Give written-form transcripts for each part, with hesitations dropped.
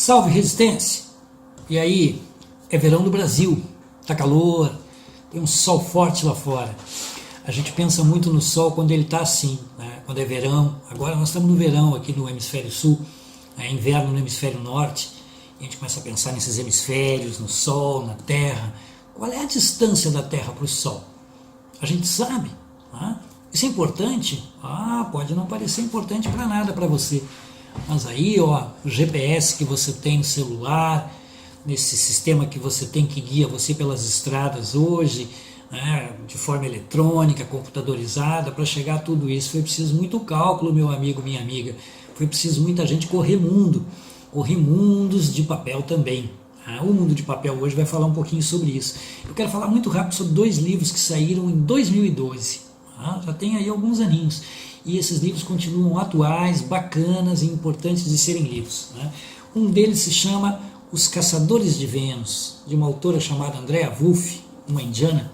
Salve Resistência! E aí, é verão no Brasil, tá calor, tem um sol forte lá fora. A gente pensa muito no sol quando ele está assim, né? Quando é verão. Agora nós estamos no verão aqui no hemisfério sul, é inverno no hemisfério norte. A gente começa a pensar nesses hemisférios, no sol, na terra. Qual é a distância da terra para o sol? A gente sabe, né? Isso é importante? Pode não parecer importante para nada para você. Mas aí, ó, o GPS que você tem no celular, nesse sistema que você tem que guia você pelas estradas hoje, né, de forma eletrônica, computadorizada, para chegar a tudo isso foi preciso muito cálculo, meu amigo, minha amiga. Foi preciso muita gente correr mundos de papel também. O Mundo de Papel hoje vai falar um pouquinho sobre isso. Eu quero falar muito rápido sobre 2 livros que saíram em 2012. Já tem aí alguns aninhos. E esses livros continuam atuais, bacanas e importantes de serem lidos. Um deles se chama Os Caçadores de Vênus, de uma autora chamada Andrea Wulf, uma indiana.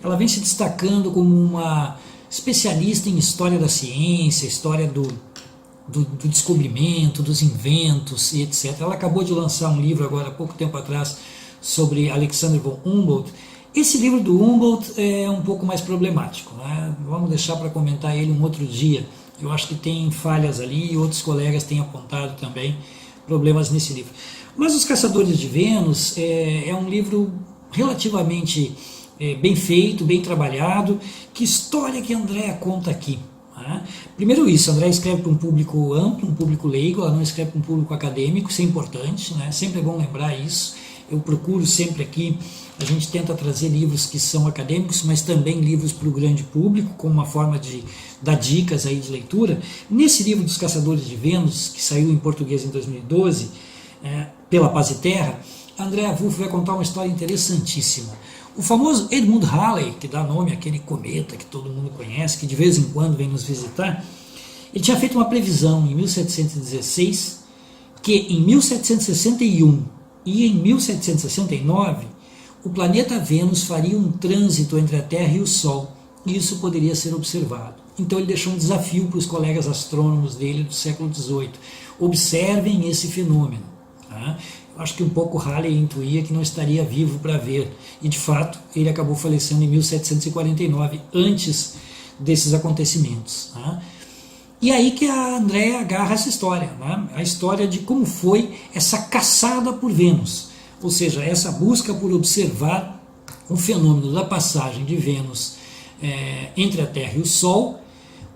Ela vem se destacando como uma especialista em história da ciência, história do descobrimento, dos inventos e etc. Ela acabou de lançar um livro agora há pouco tempo atrás sobre Alexander von Humboldt. Esse livro do Humboldt é um pouco mais problemático, né? Vamos deixar para comentar ele um outro dia. Eu acho que tem falhas ali e outros colegas têm apontado também problemas nesse livro. Mas Os Caçadores de Vênus é um livro relativamente bem feito, bem trabalhado. Que história que a Andrea conta aqui? Primeiro isso, a Andrea escreve para um público amplo, um público leigo, ela não escreve para um público acadêmico, isso é importante, né? Sempre é bom lembrar isso. Eu procuro sempre aqui, a gente tenta trazer livros que são acadêmicos, mas também livros para o grande público, como uma forma de dar dicas aí de leitura. Nesse livro dos Caçadores de Vênus, que saiu em português em 2012, pela Paz e Terra, a Andrea Wulf vai contar uma história interessantíssima. O famoso Edmund Halley, que dá nome àquele cometa que todo mundo conhece, que de vez em quando vem nos visitar, ele tinha feito uma previsão em 1716, que em 1761 e em 1769, o planeta Vênus faria um trânsito entre a Terra e o Sol, e isso poderia ser observado. Então ele deixou um desafio para os colegas astrônomos dele do século XVIII. Observem esse fenômeno. Eu acho que um pouco Halley intuía que não estaria vivo para ver, e de fato ele acabou falecendo em 1749, antes desses acontecimentos. E aí que a Andrea agarra essa história, a história de como foi essa caçada por Vênus, ou seja, essa busca por observar o fenômeno da passagem de Vênus entre a Terra e o Sol.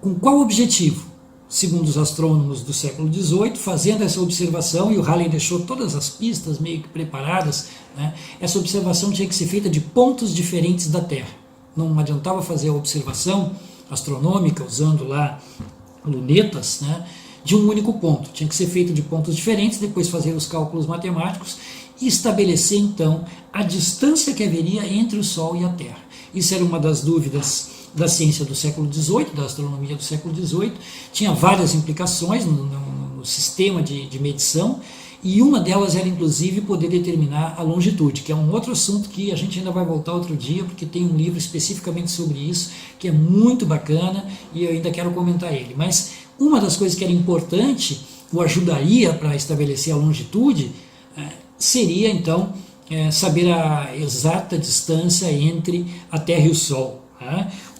Com qual objetivo? Segundo os astrônomos do século XVIII, fazendo essa observação, e o Halley deixou todas as pistas meio que preparadas, essa observação tinha que ser feita de pontos diferentes da Terra. Não adiantava fazer a observação astronômica usando lá lunetas, de um único ponto. Tinha que ser feito de pontos diferentes, depois fazer os cálculos matemáticos e estabelecer então a distância que haveria entre o Sol e a Terra. Isso era uma das dúvidas da ciência do século XVIII, da astronomia do século XVIII, tinha várias implicações no sistema de medição, e uma delas era inclusive poder determinar a longitude, que é um outro assunto que a gente ainda vai voltar outro dia, porque tem um livro especificamente sobre isso, que é muito bacana, e eu ainda quero comentar ele. Mas uma das coisas que era importante, ou ajudaria para estabelecer a longitude, seria então saber a exata distância entre a Terra e o Sol.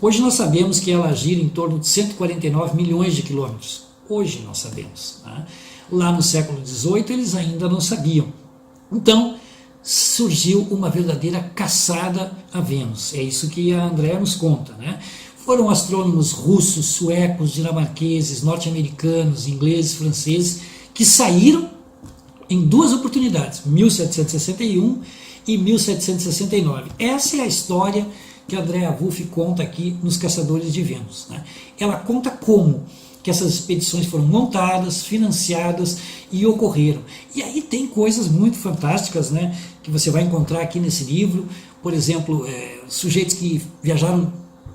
Hoje nós sabemos que ela gira em torno de 149 milhões de quilômetros. Hoje nós sabemos. Lá no século XVIII eles ainda não sabiam. Então surgiu uma verdadeira caçada a Vênus. É isso que a Andrea nos conta. Foram astrônomos russos, suecos, dinamarqueses, norte-americanos, ingleses, franceses, que saíram em 2 oportunidades, 1761 e 1769. Essa é a história que a Andrea Wulf conta aqui nos Caçadores de Vênus. Ela conta como que essas expedições foram montadas, financiadas e ocorreram. E aí tem coisas muito fantásticas, que você vai encontrar aqui nesse livro. Por exemplo, sujeitos que viajaram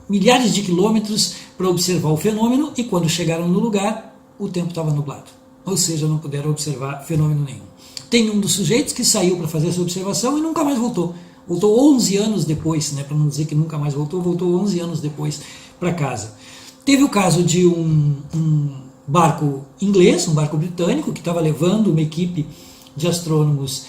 milhares de quilômetros para observar o fenômeno, e quando chegaram no lugar, o tempo estava nublado. Ou seja, não puderam observar fenômeno nenhum. Tem um dos sujeitos que saiu para fazer essa observação e nunca mais voltou. Voltou 11 anos depois, para não dizer que nunca mais voltou 11 anos depois para casa. Teve o caso de um barco inglês, um barco britânico, que estava levando uma equipe de astrônomos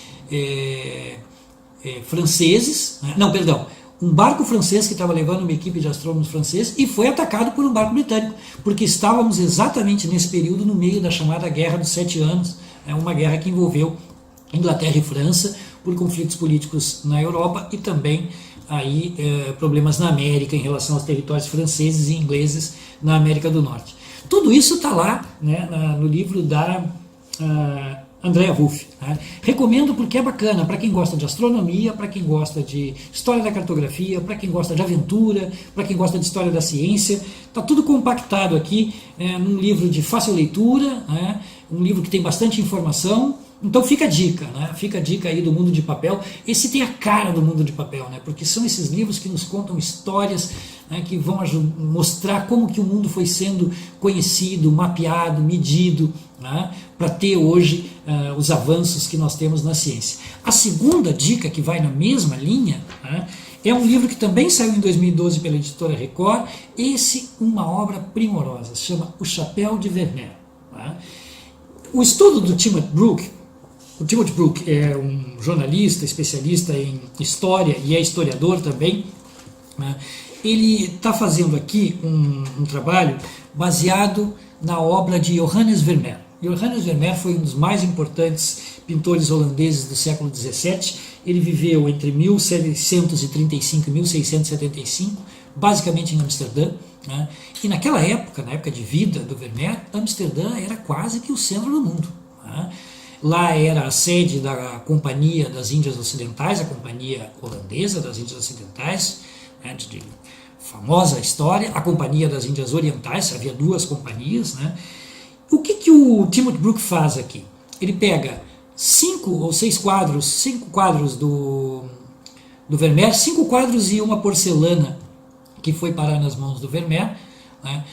franceses, né? Não, perdão, um barco francês que estava levando uma equipe de astrônomos franceses e foi atacado por um barco britânico, porque estávamos exatamente nesse período no meio da chamada Guerra dos 7 Anos, uma guerra que envolveu Inglaterra e França por conflitos políticos na Europa e também aí problemas na América em relação aos territórios franceses e ingleses na América do Norte. Tudo isso está lá, né, no livro da Andrea Wulf. Né? Recomendo porque é bacana para quem gosta de astronomia, para quem gosta de história da cartografia, para quem gosta de aventura, para quem gosta de história da ciência. Está tudo compactado aqui num livro de fácil leitura, né? Um livro que tem bastante informação. Então fica a dica, né? Fica a dica aí do Mundo de Papel. Esse tem a cara do Mundo de Papel, né? Porque são esses livros que nos contam histórias, né, que vão mostrar como que o mundo foi sendo conhecido, mapeado, medido, né, para ter hoje os avanços que nós temos na ciência. A segunda dica, que vai na mesma linha, né, é um livro que também saiu em 2012 pela editora Record. Esse, uma obra primorosa, se chama O Chapéu de Vermeer. Né? O estudo do Timothy Brook, o Timothy Brook é um jornalista, especialista em história e é historiador também, né? Ele está fazendo aqui um trabalho baseado na obra de Johannes Vermeer. Johannes Vermeer foi um dos mais importantes pintores holandeses do século XVII. Ele viveu entre 1635 e 1675, basicamente em Amsterdã. Né? E naquela época, na época de vida do Vermeer, Amsterdã era quase que o centro do mundo. Né? Lá era a sede da Companhia das Índias Ocidentais, a Companhia Holandesa das Índias Ocidentais, né, de famosa história, a Companhia das Índias Orientais, havia duas companhias. Né? O que o Timothy Brook faz aqui? Ele pega 5 quadros do Vermeer, 5 quadros e uma porcelana que foi parar nas mãos do Vermeer, né?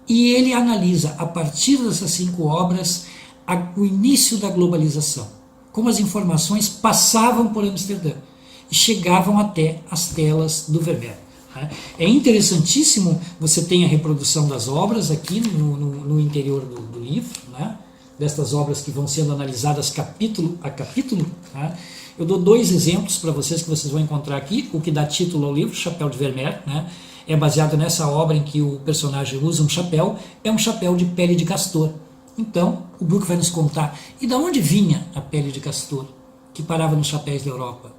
E ele analisa, a partir dessas 5 obras, o início da globalização, como as informações passavam por Amsterdã e chegavam até as telas do Vermeer. É interessantíssimo, você tem a reprodução das obras aqui no interior do livro, né? Destas obras que vão sendo analisadas capítulo a capítulo. Né? Eu dou 2 exemplos para vocês que vocês vão encontrar aqui. O que dá título ao livro, Chapéu de Vermeer, né? É baseado nessa obra em que o personagem usa um chapéu, é um chapéu de pele de castor. Então, o Brook vai nos contar, e de onde vinha a pele de castor que parava nos chapéus da Europa?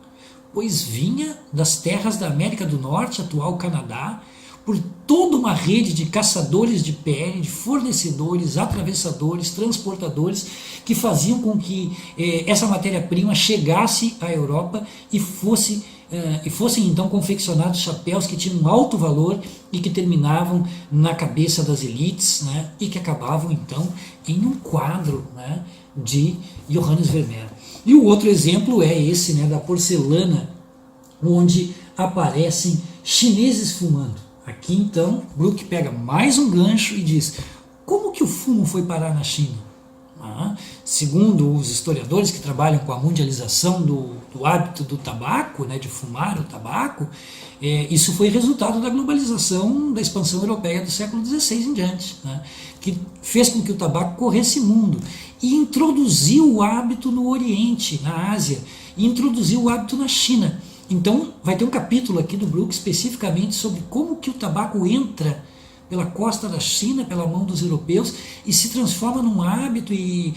Pois vinha das terras da América do Norte, atual Canadá, por toda uma rede de caçadores de pele, de fornecedores, atravessadores, transportadores, que faziam com que essa matéria-prima chegasse à Europa e fossem então confeccionados chapéus que tinham um alto valor e que terminavam na cabeça das elites, né, e que acabavam então em um quadro, né, de Johannes Vermeer. E o outro exemplo é esse, né, da porcelana, onde aparecem chineses fumando. Aqui então, Brook pega mais um gancho e diz: como que o fumo foi parar na China? Segundo os historiadores que trabalham com a mundialização do hábito do tabaco, né, de fumar o tabaco, isso foi resultado da globalização, da expansão europeia do século XVI em diante, né, que fez com que o tabaco corresse mundo e introduziu o hábito no Oriente, na Ásia, e introduziu o hábito na China. Então vai ter um capítulo aqui do Brook especificamente sobre como que o tabaco entra pela costa da China, pela mão dos europeus, e se transforma num hábito. E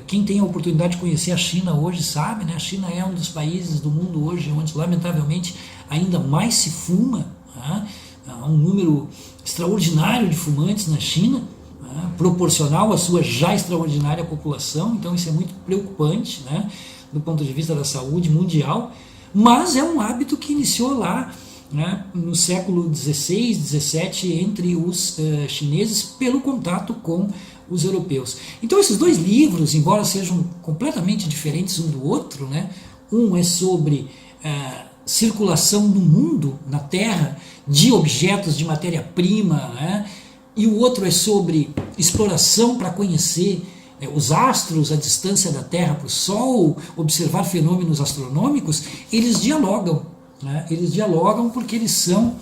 quem tem a oportunidade de conhecer a China hoje sabe, né? A China é um dos países do mundo hoje onde lamentavelmente ainda mais se fuma, né? Há um número extraordinário de fumantes na China, né? Proporcional à sua já extraordinária população. Então isso é muito preocupante, né? Do ponto de vista da saúde mundial, mas é um hábito que iniciou lá, né, no século XVI, XVII, entre os chineses, pelo contato com os europeus. Então esses 2 livros, embora sejam completamente diferentes um do outro, né, um é sobre circulação no mundo, na Terra, de objetos, de matéria-prima, né, e o outro é sobre exploração para conhecer os astros, a distância da Terra para o Sol, observar fenômenos astronômicos. Eles dialogam. Né? Eles dialogam porque eles são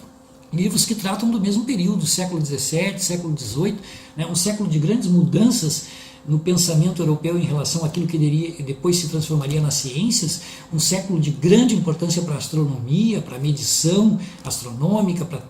livros que tratam do mesmo período, século XVII, século XVIII, né? Um século de grandes mudanças no pensamento europeu em relação àquilo que depois se transformaria nas ciências, um século de grande importância para a astronomia, para a medição astronômica, para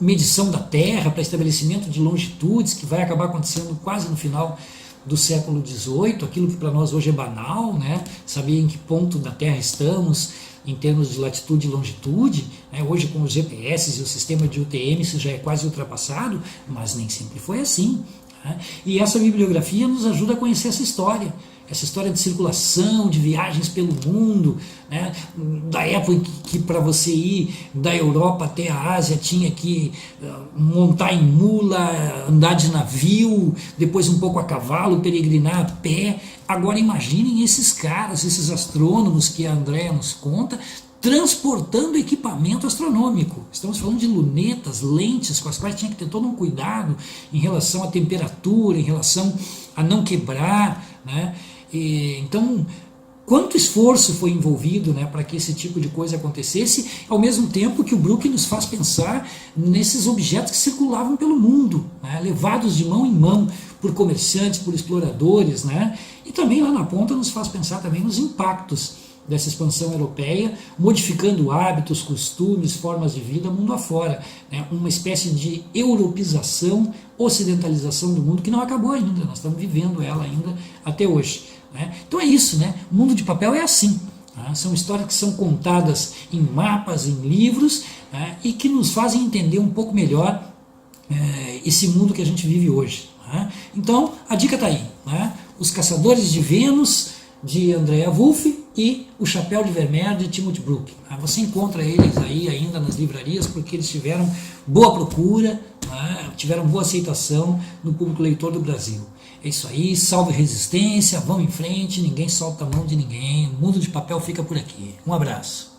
medição da Terra, para estabelecimento de longitudes, que vai acabar acontecendo quase no final do século XVIII, aquilo que para nós hoje é banal, né? Saber em que ponto da Terra estamos em termos de latitude e longitude, né? Hoje com os GPS e o sistema de UTM isso já é quase ultrapassado, mas nem sempre foi assim, né? E essa bibliografia nos ajuda a conhecer essa história de circulação, de viagens pelo mundo, né? Da época que para você ir da Europa até a Ásia tinha que montar em mula, andar de navio, depois um pouco a cavalo, peregrinar a pé. Agora imaginem esses caras, esses astrônomos que a Andrea nos conta, transportando equipamento astronômico. Estamos falando de lunetas, lentes, com as quais tinha que ter todo um cuidado em relação à temperatura, em relação a não quebrar, né? Então, quanto esforço foi envolvido, né, para que esse tipo de coisa acontecesse, ao mesmo tempo que o Brook nos faz pensar nesses objetos que circulavam pelo mundo, né, levados de mão em mão por comerciantes, por exploradores, né, e também lá na ponta nos faz pensar também nos impactos dessa expansão europeia, modificando hábitos, costumes, formas de vida mundo afora, né? Uma espécie de europeização, ocidentalização do mundo que não acabou ainda, nós estamos vivendo ela ainda até hoje, né? Então é isso, né? O mundo de papel é assim, né? São histórias que são contadas em mapas, em livros, né? E que nos fazem entender um pouco melhor esse mundo que a gente vive hoje, né? Então a dica está aí, né? Os Caçadores de Vênus, de Andrea Wulf, e O Chapéu de Vermeer, de Timothy Brook. Você encontra eles aí ainda nas livrarias, porque eles tiveram boa procura, né? Tiveram boa aceitação no público leitor do Brasil. É isso aí, salve resistência, vamos em frente, ninguém solta a mão de ninguém, o mundo de papel fica por aqui. Um abraço.